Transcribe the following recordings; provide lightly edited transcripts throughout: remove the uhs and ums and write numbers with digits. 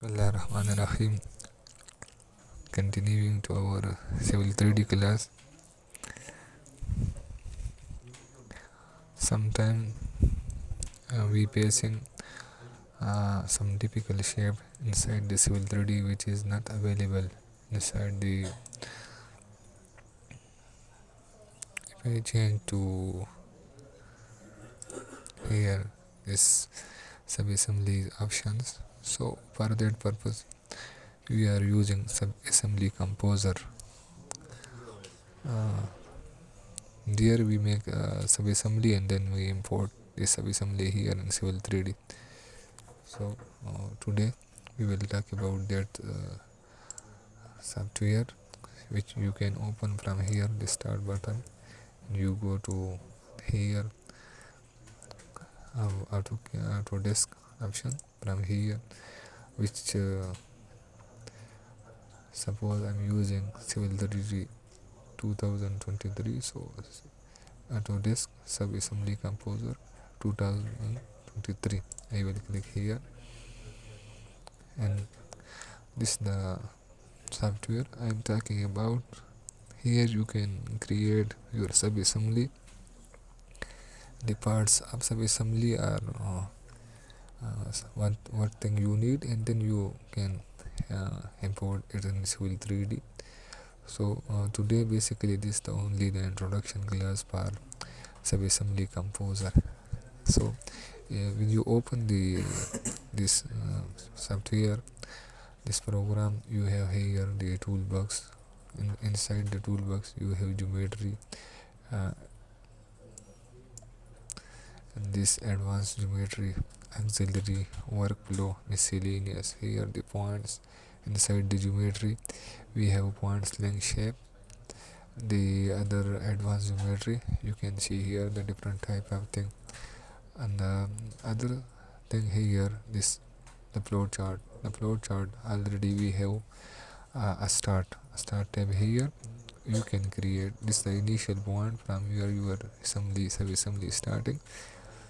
Bismillahirrahmanirrahim. Continuing to our Civil 3D class. Sometimes we facing some typical shape inside the Civil 3D which is not available inside the. If I change to here this subassembly options, so for that purpose we are using subassembly composer. Uh, There we make subassembly and then we import the subassembly here in Civil 3D. So today we will talk about that software which you can open from here, the start button. You go to here, Autodesk option from here, which suppose I'm using Civil 3D 2023. So Autodesk Subassembly Composer 2023. I will click here, and this is the software I'm talking about. Here you can create your subassembly. The parts of subassembly are what thing you need, and then you can import it in Civil 3D. So today basically this is the only the introduction class for subassembly composer. So when you open this software, this program, you have here the toolbox. Inside the toolbox you have geometry, uh, and this advanced geometry, auxiliary, workflow, miscellaneous. Here the points. Inside the geometry we have points, length, shape. The other advanced geometry, you can see here the different type of thing. And the other thing here, this the flow chart. The flow chart already we have a start tab here. You can create this the initial point from where your subassembly starting.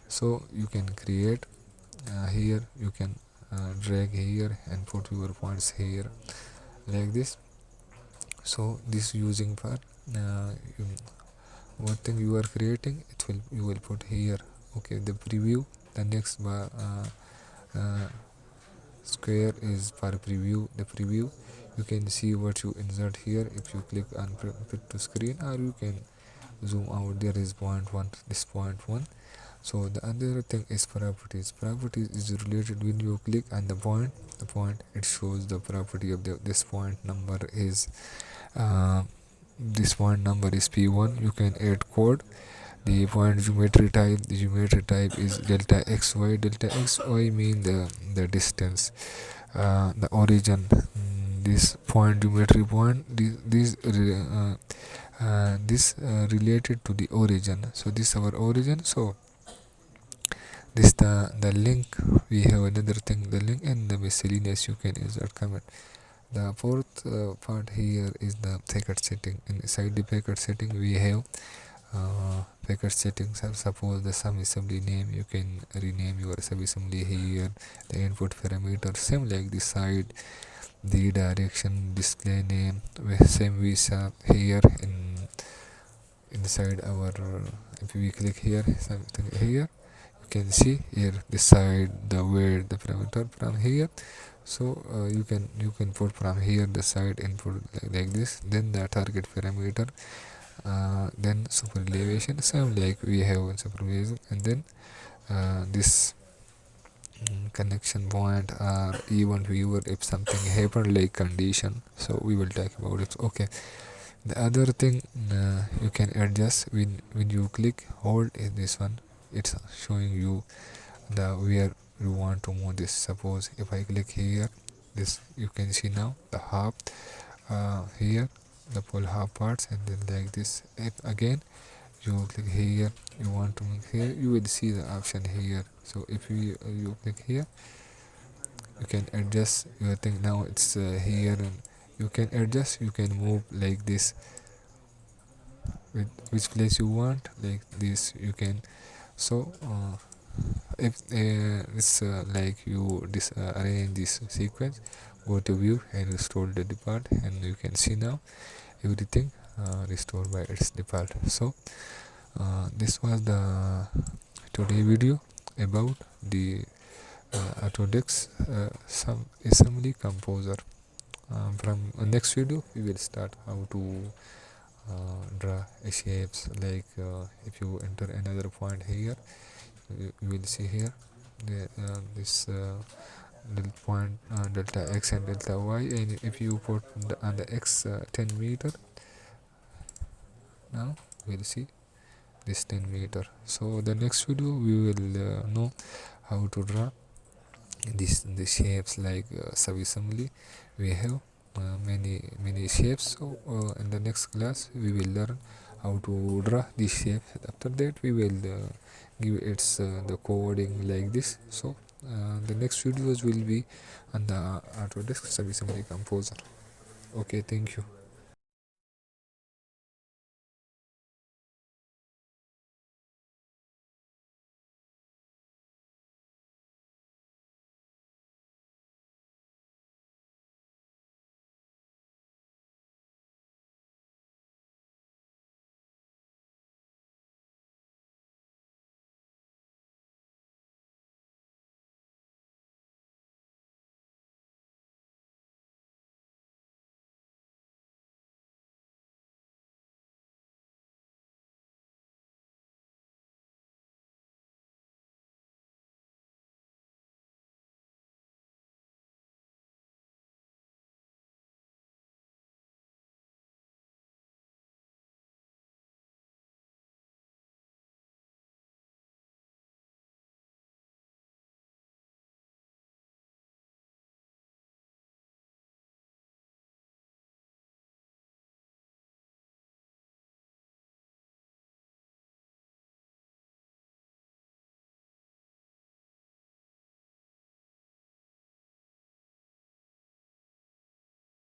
So you can create here. You can drag here and put your points here like this. So this using for what thing you are creating, it will you will put here. Okay, the preview, the next square is for preview. The preview, you can see what you insert here if you click on fit to screen, or you can zoom out. There is point one, this point one. So the other thing is properties. Properties is related when you click on the point it shows the property of this point number is uh, this point number is p1. You can add code. The point geometry type is delta xy. Delta xy mean the distance, the origin. This point geometry point, this related to the origin. So this our origin. So this the link. We have another thing, the link, and the miscellaneous. You can insert comment. The fourth part here is the packet setting. Inside the packet setting we have packet settings. Suppose the subassembly name, you can rename your subassembly here. The input parameter same like the side, the direction, display name, same we have here inside our. If we click here, something here, you can see here the side, the weight, the parameter from here. So you can put from here the side input like this. Then the target parameter, then super elevation, same like we have in supervision, and then this connection point, or even viewer if something happened like condition. So we will talk about it. Okay, the other thing, you can adjust when you click hold is this one. It's showing you the where you want to move this. Suppose if I click here, this you can see now the half here, the full half parts, and then like this. If again you click here, you want to make here, you will see the option here. So if you click here, you can adjust your thing. Now it's here, and you can adjust, you can move like this with which place you want, like this you can. So if it's like you arrange this sequence, go to view and restore the default, and you can see now everything restored by its default. So this was the today video about the Autodesk some assembly composer. From next video we will start how to draw shapes, like if you enter another point here, you will see here this delta point, delta x and delta y, and if you put on the x 10 meter, now we'll see this 10 meter. So the next video we will know how to draw the shapes, like subassembly. We have many shapes. So in the next class we will learn how to draw these shapes. After that we will give its the coding like this. So the next videos will be on the Autodesk subassembly composer. Okay, thank you.